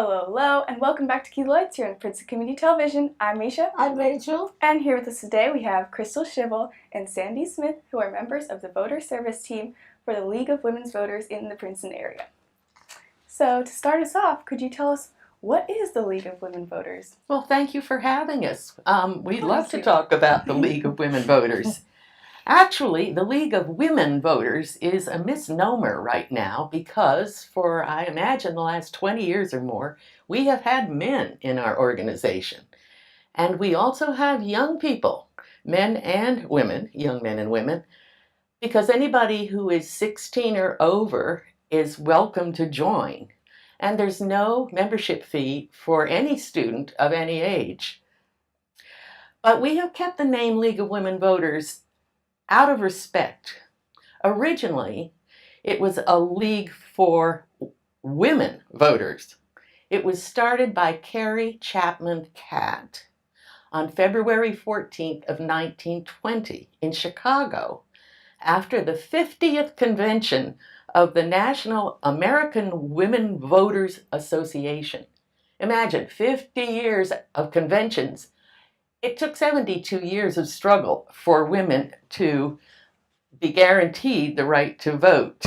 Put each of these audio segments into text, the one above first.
Hello, hello, and welcome back to Key Lights here on Princeton Community Television. I'm Misha. I'm Rachel. And here with us today we have Chrystal, Schivell, and Sandy Smith, who are members of the voter service team for the League of Women's Voters in the Princeton area. So to start us off, could you tell us what is the League of Women Voters? Well, thank you for having us. We'd love to talk about the League of Women Voters. Actually, the League of Women Voters is a misnomer right now because for, I imagine, the last 20 years or more, we have had men in our organization. And we also have young people, men and women, young men and women, because anybody who is 16 or over is welcome to join. And there's no membership fee for any student of any age. But we have kept the name League of Women Voters out of respect. Originally, it was a league for women voters. It was started by Carrie Chapman Catt on February 14th of 1920 in Chicago after the 50th convention of the National American Women Voters Association. Imagine 50 years of conventions. It took 72 years of struggle for women to be guaranteed the right to vote.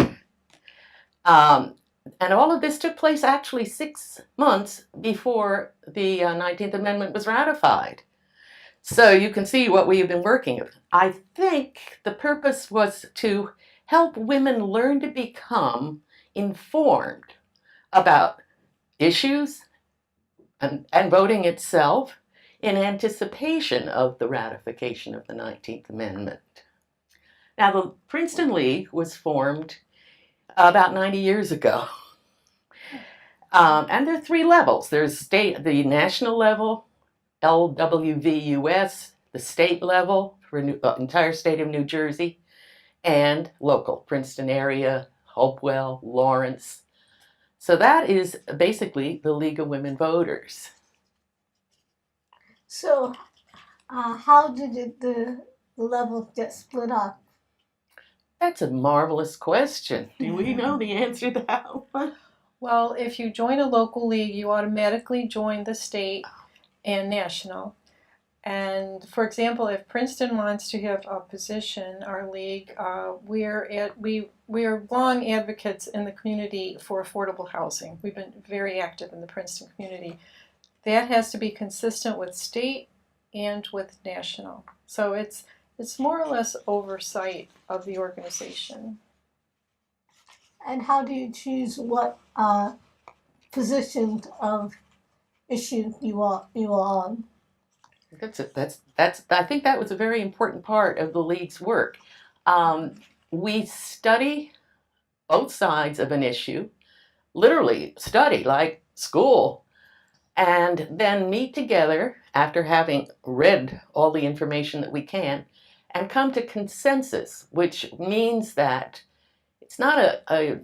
And all of this took place actually 6 months before the 19th Amendment was ratified. So you can see what we have been working with. I think the purpose was to help women learn to become informed about issues and voting itself in anticipation of the ratification of the 19th Amendment. Now, the Princeton League was formed about 90 years ago. And there are 3 levels. There's the national level, LWVUS, the state level for the entire state of New Jersey, and local, Princeton Area, Hopewell, Lawrence. So that is basically the League of Women Voters. So, how did the levels get split up? That's a marvelous question. Do we know the answer to that one? Well, if you join a local league, you automatically join the state and national. And for example, if Princeton wants to have a position, our league, we are long advocates in the community for affordable housing. We've been very active in the Princeton community. That has to be consistent with state and with national. So it's more or less oversight of the organization. And how do you choose what positions of issue you are on? I think that was a very important part of the League's work. We study both sides of an issue, literally study like school, and then meet together after having read all the information that we can and come to consensus, which means that it's not a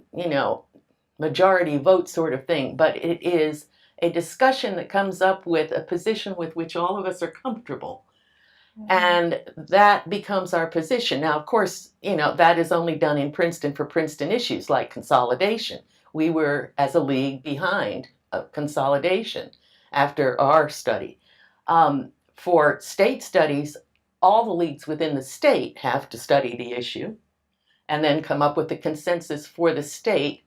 majority vote sort of thing, but it is a discussion that comes up with a position with which all of us are comfortable. Mm-hmm. And that becomes our position. Now, of course, that is only done in Princeton for Princeton issues like consolidation. We were, as a league, behind consolidation after our study. For state studies, all the leagues within the state have to study the issue and then come up with the consensus for the state,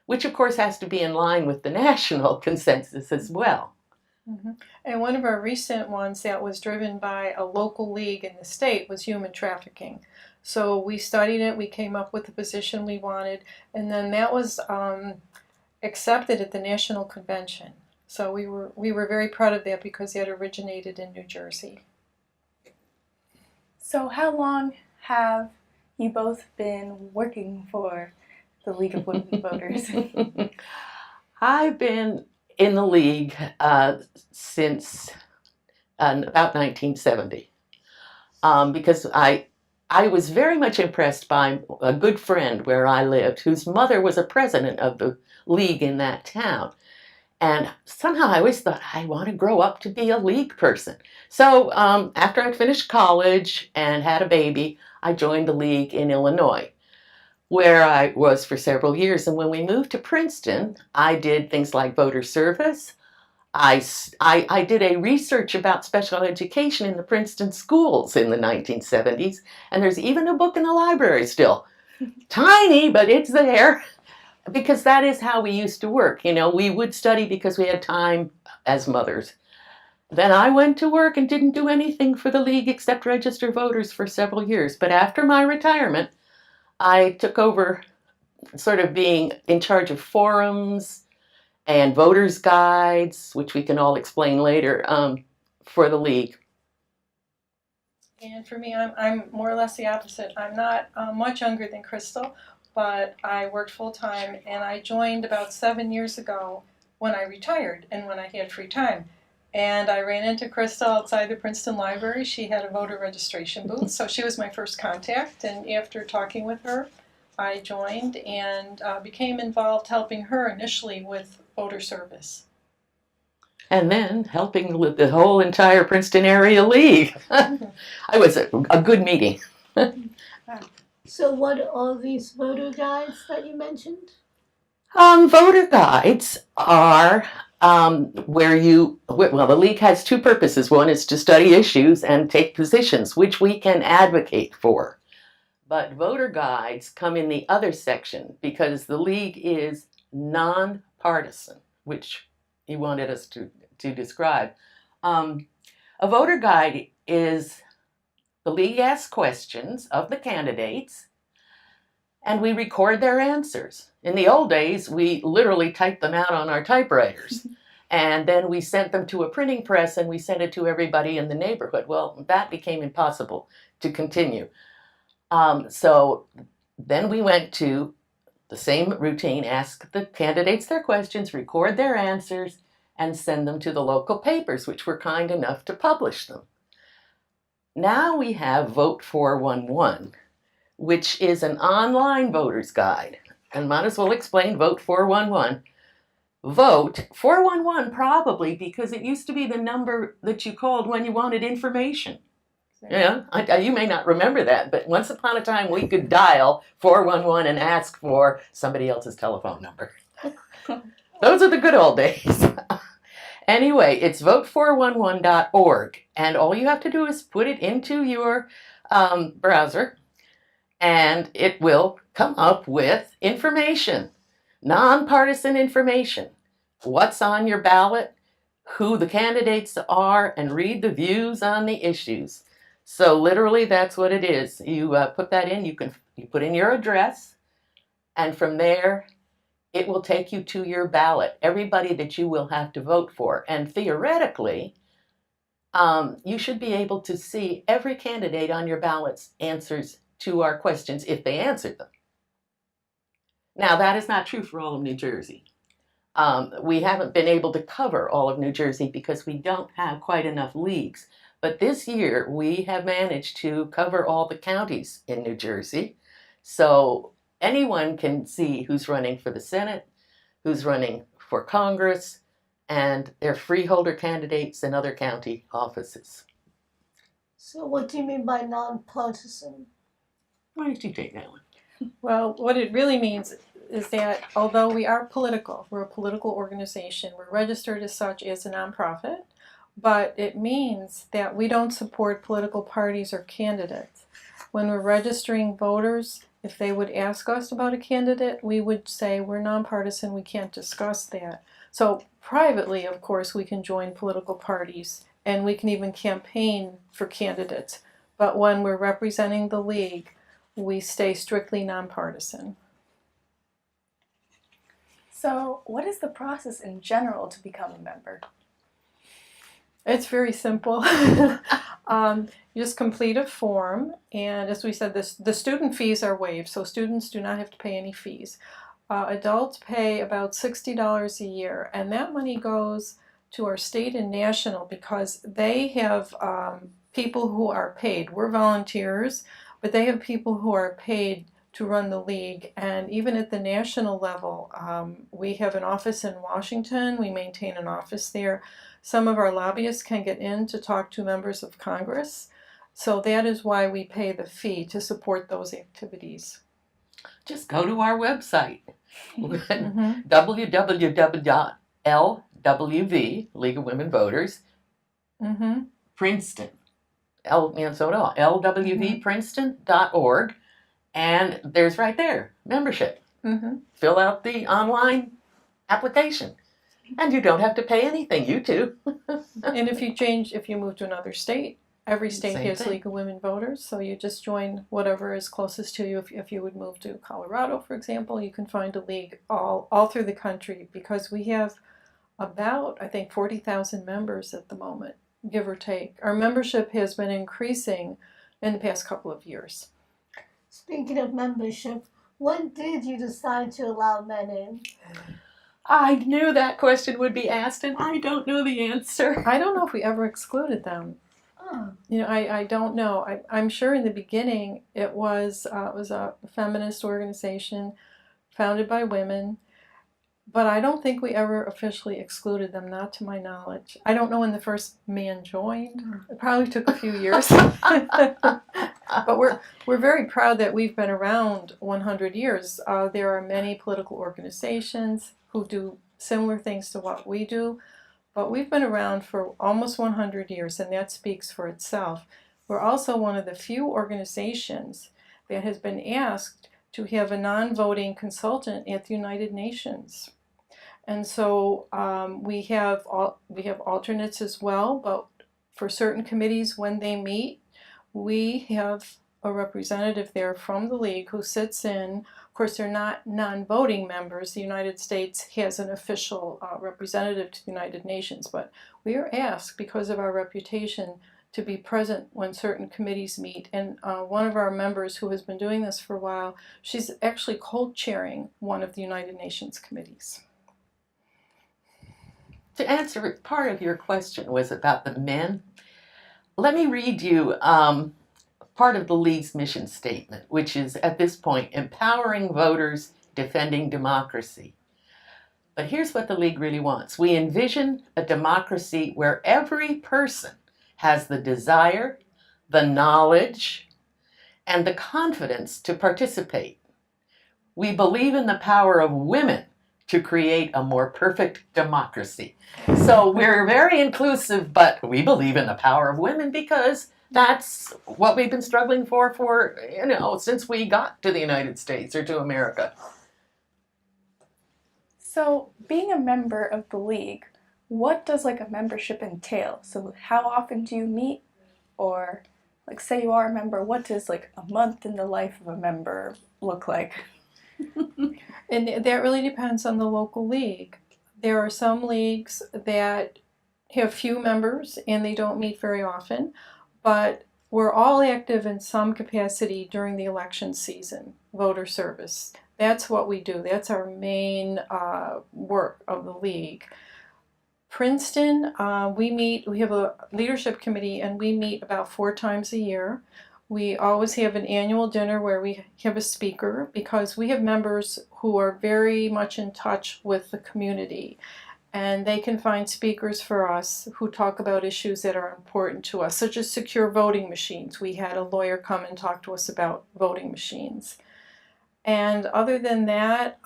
which of course has to be in line with the national consensus as well. Mm-hmm. And one of our recent ones that was driven by a local league in the state was human trafficking. So we studied it, we came up with the position we wanted, and then that was accepted at the national convention. So we were very proud of that because it originated in New Jersey. So how long have you both been working for the League of Women Voters? I've been in the League since about 1970 because I was very much impressed by a good friend where I lived whose mother was a president of the League in that town. And somehow I always thought, I want to grow up to be a League person. So after I finished college and had a baby, I joined the League in Illinois. where I was for several years. And when we moved to Princeton, I did things like voter service. I did a research about special education in the Princeton schools in the 1970s, and there's even a book in the library still. Tiny, but it's there, because that is how we used to work. You know, we would study because we had time as mothers. Then I went to work and didn't do anything for the league except register voters for several years. But after my retirement, I took over sort of being in charge of forums and voters' guides, which we can all explain later, for the league. And for me, I'm more or less the opposite. I'm not much younger than Chrystal, but I worked full time, and I joined about 7 years ago when I retired and when I had free time. And I ran into Chrystal outside the Princeton Library. She had a voter registration booth, so she was my first contact. And after talking with her, I joined and became involved helping her initially with voter service. And then helping with the whole entire Princeton Area League. It was a good meeting. So what are all these voter guides that you mentioned? Voter guides are well, the league has two purposes. One is to study issues and take positions, which we can advocate for. But voter guides come in the other section because the league is nonpartisan, which he wanted us to describe. A voter guide is, the league asks questions of the candidates, and we record their answers. In the old days, we literally typed them out on our typewriters. And then we sent them to a printing press and we sent it to everybody in the neighborhood. Well, that became impossible to continue. So then we went to the same routine, ask the candidates their questions, record their answers, and send them to the local papers, which were kind enough to publish them. Now we have Vote 411, which is an online voter's guide. And might as well explain Vote 411. Vote 411 probably because it used to be the number that you called when you wanted information. Yeah, you may not remember that, but once upon a time we could dial 411 and ask for somebody else's telephone number. Those are the good old days. Anyway, it's vote411.org, and all you have to do is put it into your browser, and it will come up with information, nonpartisan information. What's on your ballot, who the candidates are, and read the views on the issues. So literally that's what it is. You put that in, you put in your address, and from there it will take you to your ballot, everybody that you will have to vote for. And theoretically, you should be able to see every candidate on your ballot's answers to our questions if they answered them. Now, that is not true for all of New Jersey. We haven't been able to cover all of New Jersey because we don't have quite enough leagues. But this year, we have managed to cover all the counties in New Jersey. So anyone can see who's running for the Senate, who's running for Congress, and their freeholder candidates in other county offices. So what do you mean by nonpartisan? Why don't you take that one? Well, what it really means is that although we are political, we're a political organization, we're registered as such as a nonprofit, but it means that we don't support political parties or candidates. When we're registering voters, if they would ask us about a candidate, we would say we're nonpartisan, we can't discuss that. So privately, of course, we can join political parties and we can even campaign for candidates. But when we're representing the league, we stay strictly nonpartisan. So what is the process in general to become a member? It's very simple. You just complete a form, and as we said, the student fees are waived, so students do not have to pay any fees. Adults pay about $60 a year, and that money goes to our state and national because they have people who are paid. We're volunteers, but they have people who are paid to run the league, and even at the national level, we have an office in Washington. We maintain an office there. Some of our lobbyists can get in to talk to members of Congress, so that is why we pay the fee to support those activities. Just go to our website, Mhm. www.LWV, League of Women Voters, Mhm. Princeton, lwvprinceton.org, and there's right there, membership. Mhm. Fill out the online application, and you don't have to pay anything, you too. And if you move to another state, every state Same has thing. League of Women Voters, so you just join whatever is closest to you. If you would move to Colorado, for example, you can find a league all through the country, because we have about, I think, 40,000 members at the moment, give or take. Our membership has been increasing in the past couple of years. Speaking of membership, when did you decide to allow men in? I knew that question would be asked, and I don't know the answer. I don't know if we ever excluded them. Oh, I don't know. I'm sure in the beginning it was a feminist organization founded by women, but I don't think we ever officially excluded them, not to my knowledge. I don't know when the first man joined. It probably took a few years. But we're very proud that we've been around 100 years. There are many political organizations who do similar things to what we do, but we've been around for almost 100 years, and that speaks for itself. We're also one of the few organizations that has been asked to have a non-voting consultant at the United Nations. And so we have alternates as well, but for certain committees, when they meet, we have a representative there from the league who sits in. Of course, they're not non-voting members. The United States has an official representative to the United Nations, but we are asked, because of our reputation, to be present when certain committees meet. And one of our members, who has been doing this for a while, she's actually co-chairing one of the United Nations committees. To answer part of your question was about the men. Let me read you part of the League's mission statement, which is, at this point, empowering voters, defending democracy. But here's what the League really wants. We envision a democracy where every person has the desire, the knowledge, and the confidence to participate. We believe in the power of women to create a more perfect democracy. So we're very inclusive, but we believe in the power of women because that's what we've been struggling for since we got to the United States or to America. So, being a member of the league, what does like a membership entail? So, how often do you meet? Or, like, say you are a member, what does like a month in the life of a member look like? And that really depends on the local league. There are some leagues that have few members and they don't meet very often, but we're all active in some capacity during the election season, voter service. That's what we do. That's our main work of the league. Princeton, we have a leadership committee, and we meet about 4 times a year. We always have an annual dinner where we have a speaker, because we have members who are very much in touch with the community, and they can find speakers for us who talk about issues that are important to us, such as secure voting machines. We had a lawyer come and talk to us about voting machines. And other than that,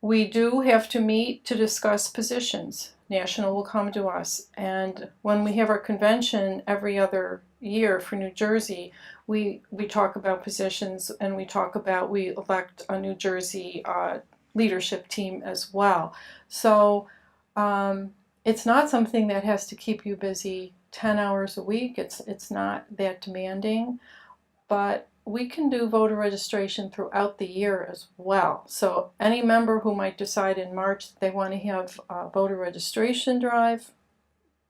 we do have to meet to discuss positions. National will come to us, and when we have our convention every other year for New Jersey, we talk about positions, and we elect a New Jersey leadership team as well. So it's not something that has to keep you busy 10 hours a week. It's not that demanding, but we can do voter registration throughout the year as well. So any member who might decide in March that they want to have a voter registration drive,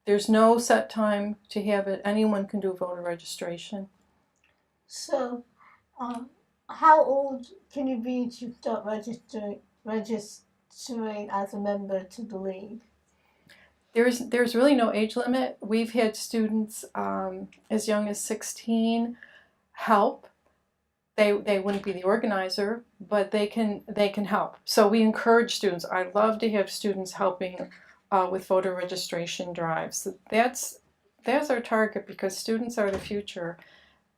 there's no set time to have it. Anyone can do voter registration. so how old can you be to start registering as a member to the league? There's really no age limit. We've had students as young as 16 help. They wouldn't be the organizer, but they can help. So we encourage students. I love to have students helping with voter registration drives. That's our target, because students are the future,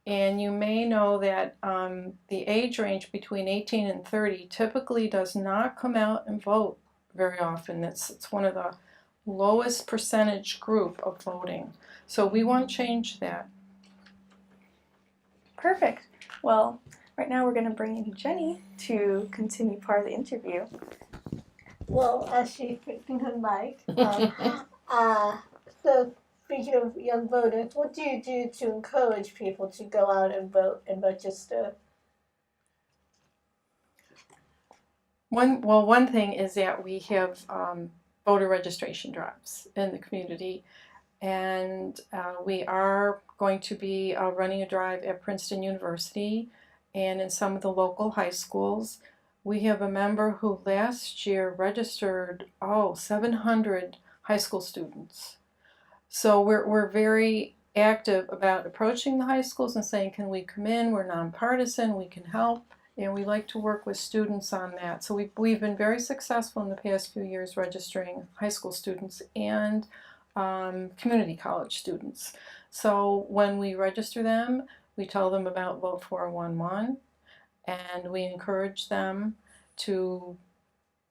And you may know that the age range between 18 and 30 typically does not come out and vote very often. It's one of the lowest percentage group of voting. So we want to change that. Perfect. Well, right now we're going to bring in Jenny to continue part of the interview. Well, as she's fixing her mic, so speaking of young voters, what do you do to encourage people to go out and vote and register? One thing is that we have voter registration drives in the community, and we are going to be running a drive at Princeton University and in some of the local high schools. We have a member who last year registered 700 high school students. So we're very active about approaching the high schools and saying, can we come in? We're nonpartisan, we can help, and we like to work with students on that. So we've been very successful in the past few years registering high school students and community college students. So when we register them, we tell them about Vote 411, and we encourage them to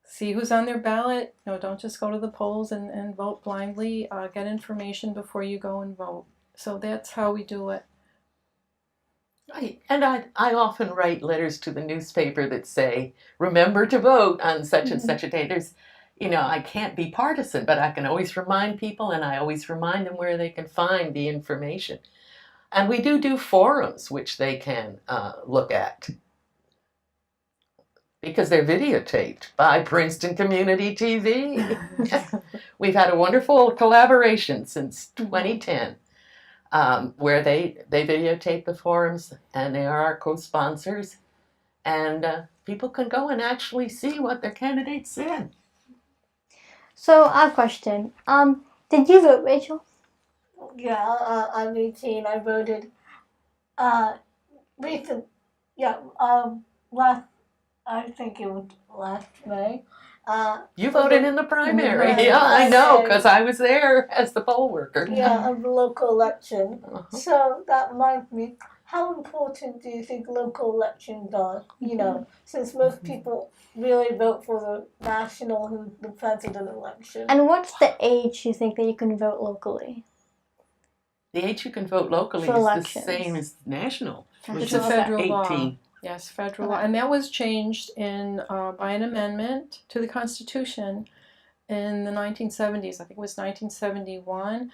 see who's on their ballot. Don't just go to the polls and vote blindly. Get information before you go and vote. So that's how we do it. Right. And I often write letters to the newspaper that say, remember to vote on such and such a day. There's, I can't be partisan, but I can always remind people, and I always remind them where they can find the information. And we do forums which they can look at, because they're videotaped by Princeton Community TV. We've had a wonderful collaboration since 2010. Where they videotape the forums, and they are our co-sponsors, and people can go and actually see what their candidates said. So I have a question. Did you vote, Rachel? Yeah, I'm 18. I voted recent. Yeah, I think it was last May. You voted in the primary. Right. Yeah, I know, because I was there as the poll worker. Yeah, of the local election. Uh-huh. So that reminds me, how important do you think local elections are? Since most people really vote for the national, the president election. And what's the age you think that you can vote locally? The age you can vote locally For is elections. the same as national, which It's a is federal 18. law. Yes, federal law. And that was changed by an amendment to the Constitution in the 1970s. I think it was 1971,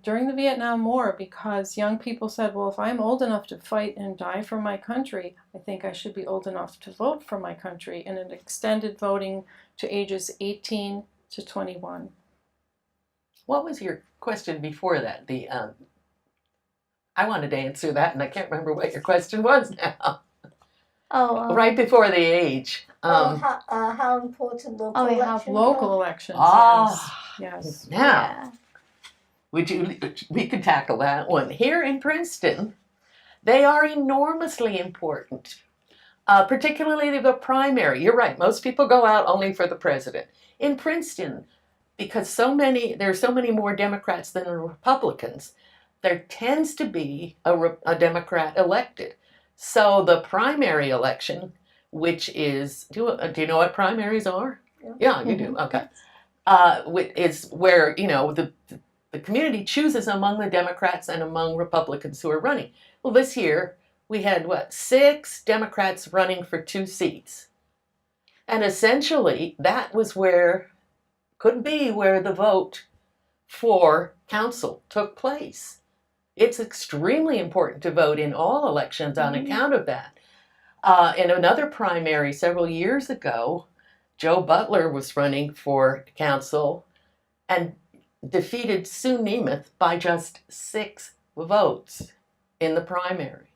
during the Vietnam War, because young people said, well, if I'm old enough to fight and die for my country, I think I should be old enough to vote for my country. And it extended voting to ages 18 to 21. What was your question before that? I wanted to answer that, and I can't remember what your question was now. Right before the age. How important local elections Local are? elections, yes. Now, we could tackle that one. Here in Princeton, they are enormously important, particularly the primary. You're right, most people go out only for the president. In Princeton, because there are so many more Democrats than Republicans, there tends to be a Democrat elected. So the primary election, which is, do you know what primaries are? Yeah, you do. Okay. Is where, the community chooses among the Democrats and among Republicans who are running. Well, this year we had, 6 Democrats running for 2 seats. And essentially that was could be where the vote for council took place. It's extremely important to vote in all elections on account of that. In another primary several years ago, Joe Butler was running for council and defeated Sue Nemeth by just 6 votes in the primary.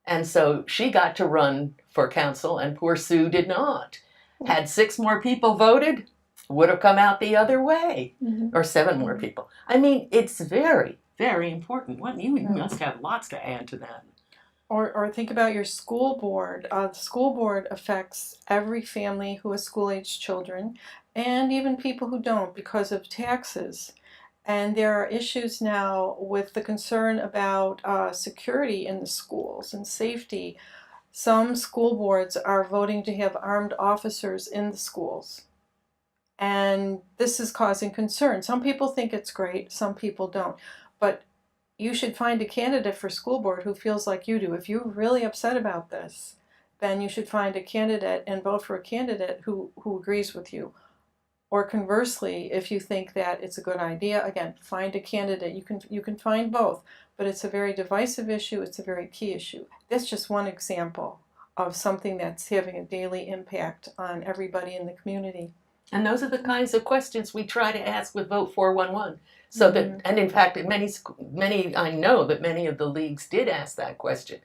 And so she got to run for council, and poor Sue did not. Had 6 more people voted, would have come out the other way, or 7 more people. I mean, it's very, very important. You must have lots to add to that. Or think about your school board. The school board affects every family who has school-aged children, and even people who don't, because of taxes. And there are issues now with the concern about security in the schools and safety. Some school boards are voting to have armed officers in the schools. And this is causing concern. Some people think it's great, some people don't. But you should find a candidate for school board who feels like you do. If you're really upset about this, then you should find a candidate and vote for a candidate who agrees with you. Or conversely, if you think that it's a good idea, again, find a candidate. You can find both, but it's a very divisive issue. It's a very key issue. That's just one example of something that's having a daily impact on everybody in the community. And those are the kinds of questions we try to ask with Vote 411. So that, and in fact, many, I know that many of the leagues did ask that question.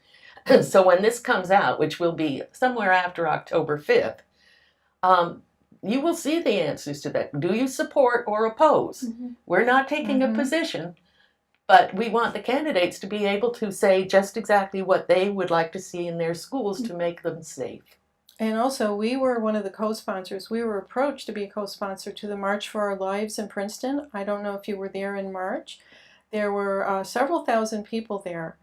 So when this comes out, which will be somewhere after October 5th, you will see the answers to that. Do you support or oppose? We're not taking a position, but we want the candidates to be able to say just exactly what they would like to see in their schools to make them safe. And also, we were one of the co-sponsors. We were approached to be a co-sponsor to the March for Our Lives in Princeton. I don't know if you were there in March. There were several thousand people there.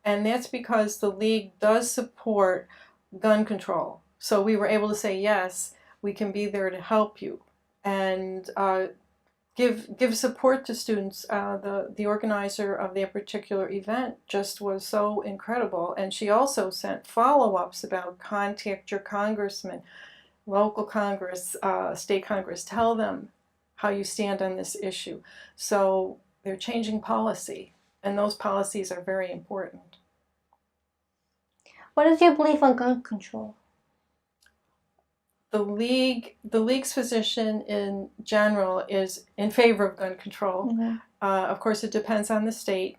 And that's because the league does support gun control. So we were able to say, yes, we can be there to help you. And give support to students. The organizer of that particular event just was so incredible, and she also sent follow-ups about contact your congressman, local Congress, state Congress, tell them how you stand on this issue. So they're changing policy, and those policies are very important. What is your belief on gun control? The league's position in general is in favor of gun control. Of course, it depends on the state.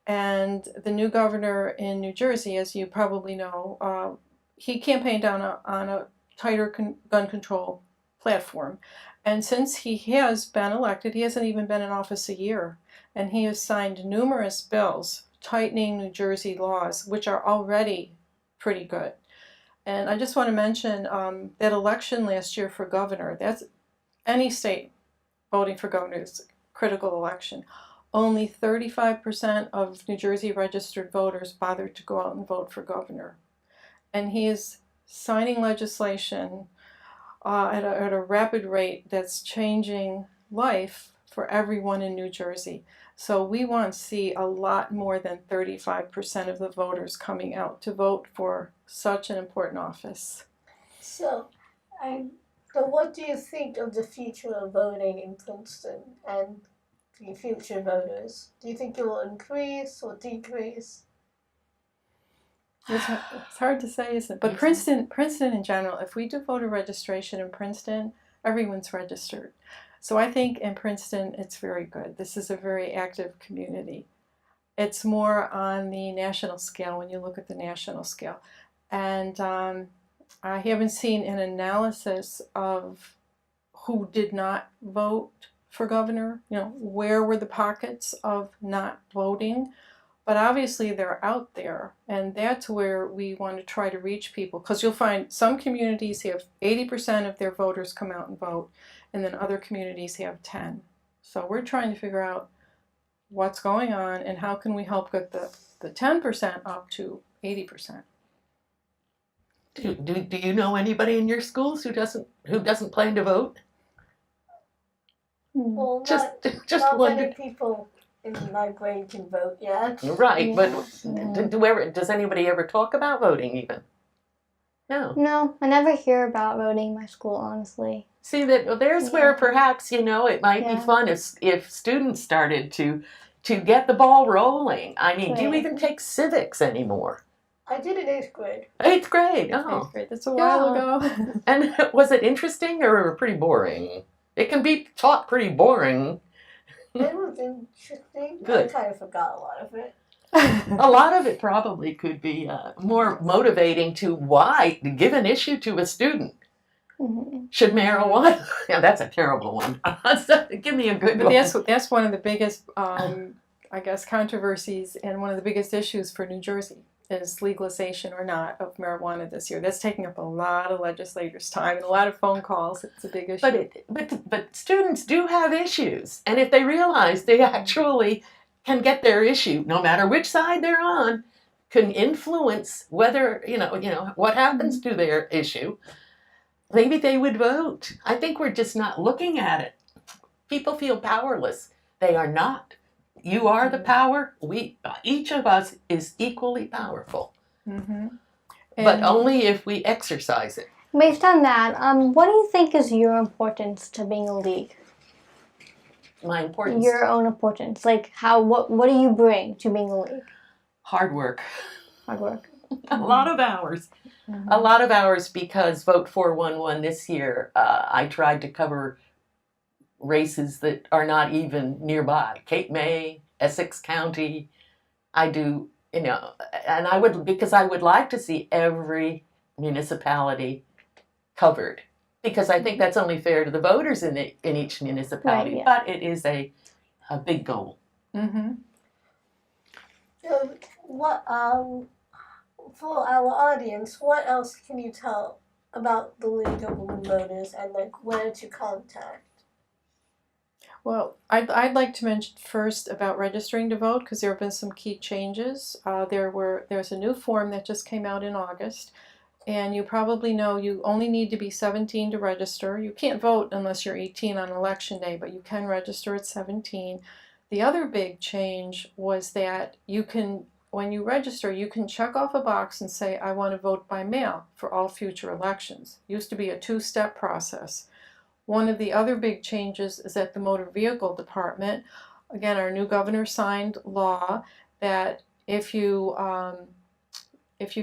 And the new governor in New Jersey, as you probably know, he campaigned on a tighter gun control platform. And since he has been elected, he hasn't even been in office a year. And he has signed numerous bills tightening New Jersey laws, which are already pretty good. And I just want to mention that election last year for governor, that's any state voting for governor is a critical election. Only 35% of New Jersey registered voters bothered to go out and vote for governor. And he is signing legislation at a rapid rate that's changing life for everyone in New Jersey. So we want to see a lot more than 35% of the voters coming out to vote for such an important office. So what do you think of the future of voting in Princeton and the future voters? Do you think it will increase or decrease? It's hard to say, isn't it? But Princeton in general, if we do voter registration in Princeton, everyone's registered. So I think in Princeton, it's very good. This is a very active community. It's more on the national scale when you look at the national scale. And I haven't seen an analysis of who did not vote for governor. You know, where were the pockets of not voting? But obviously they're out there, and that's where we want to try to reach people. Because you'll find some communities have 80% of their voters come out and vote, and then other communities have 10. So we're trying to figure out what's going on and how can we help get the 10% up to 80%. Do you know anybody in your schools who doesn't plan to vote? Well, Just not wonder. many people in my grade can vote yet. Right, but does anybody ever talk about voting even? No. No, I never hear about voting in my school, honestly. See, there's where perhaps, it might be Yeah. fun if students started to get the ball rolling. I mean, do you Right. even take civics anymore? I did in 8th grade. 8th grade, oh. Eighth grade, that's a while ago. And was it interesting or pretty boring? It can be taught pretty boring. It was interesting. Good. I kind of forgot a lot of it. A lot of it probably could be more motivating to why, to give an issue to a student. Should marijuana? Yeah, that's a terrible one. Give me a good But one. that's one of the biggest, I guess, controversies and one of the biggest issues for New Jersey. is legalization or not of marijuana this year. That's taking up a lot of legislators' time and a lot of phone calls. It's a big issue. But students do have issues, and if they realize they actually can get their issue, no matter which side they're on, can influence whether what happens to their issue, maybe they would vote. I think we're just not looking at it. People feel powerless. They are not. You are the power. Each of us is equally powerful, but only if we exercise it. Based on that, what do you think is your importance to being a league? My importance. Your own importance. Like what do you bring to being a league? Hard work. Hard work. A lot of hours. A lot of hours, because Vote 411 this year, I tried to cover races that are not even nearby. Cape May, Essex County. I do, and I would like to see every municipality covered, because I think that's only fair to the voters in each municipality. Right, yeah. But it is a big goal. So what for our audience, what else can you tell about the League of Women Voters and like where to contact? Well, I'd like to mention first about registering to vote, because there have been some key changes. There's a new form that just came out in August, and you probably know you only need to be 17 to register. You can't vote unless you're 18 on election day, but you can register at 17. The other big change was that when you register, you can check off a box and say, I want to vote by mail for all future elections. It used to be a two-step process. One of the other big changes is that the Motor Vehicle Department, again, our new governor signed law that if you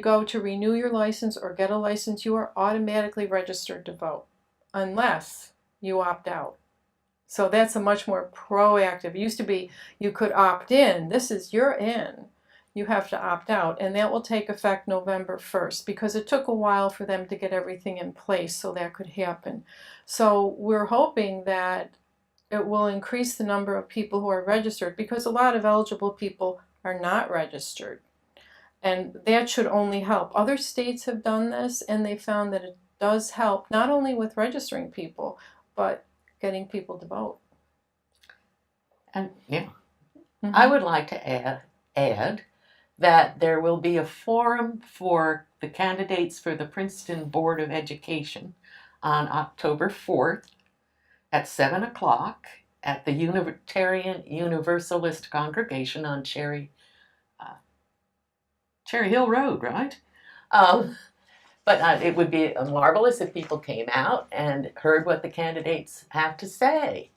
go to renew your license or get a license, you are automatically registered to vote, unless you opt out. So that's a much more proactive. It used to be you could opt in. This is you're in. You have to opt out, and that will take effect November 1st, because it took a while for them to get everything in place so that could happen. So we're hoping that it will increase the number of people who are registered, because a lot of eligible people are not registered, and that should only help. Other states have done this, and they found that it does help, not only with registering people, but getting people to vote. And I would like to add that there will be a forum for the candidates for the Princeton Board of Education on October 4th at 7 o'clock at the Unitarian Universalist Congregation on Cherry Hill Road, right? But it would be marvelous if people came out and heard what the candidates have to say.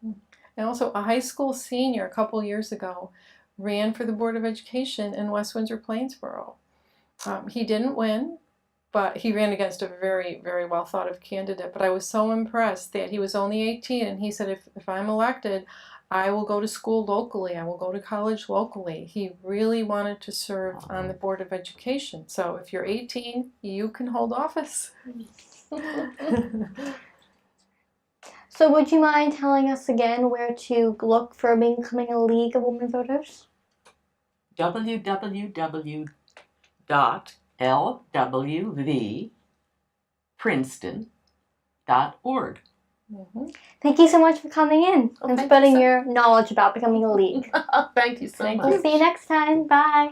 And also, a high school senior a couple years ago ran for the Board of Education in West Windsor-Plainsboro. He didn't win, but he ran against a very, very well thought of candidate. But I was so impressed that he was only 18, and he said, if I'm elected, I will go to school locally. I will go to college locally. He really wanted to serve on the Board of Education. So if you're 18, you can hold office. So would you mind telling us again where to look for becoming a League of Women Voters? www.lwvprinceton.org. Thank you so much for coming in and spreading your knowledge about becoming a league. Thank you so much. See you next time. Bye.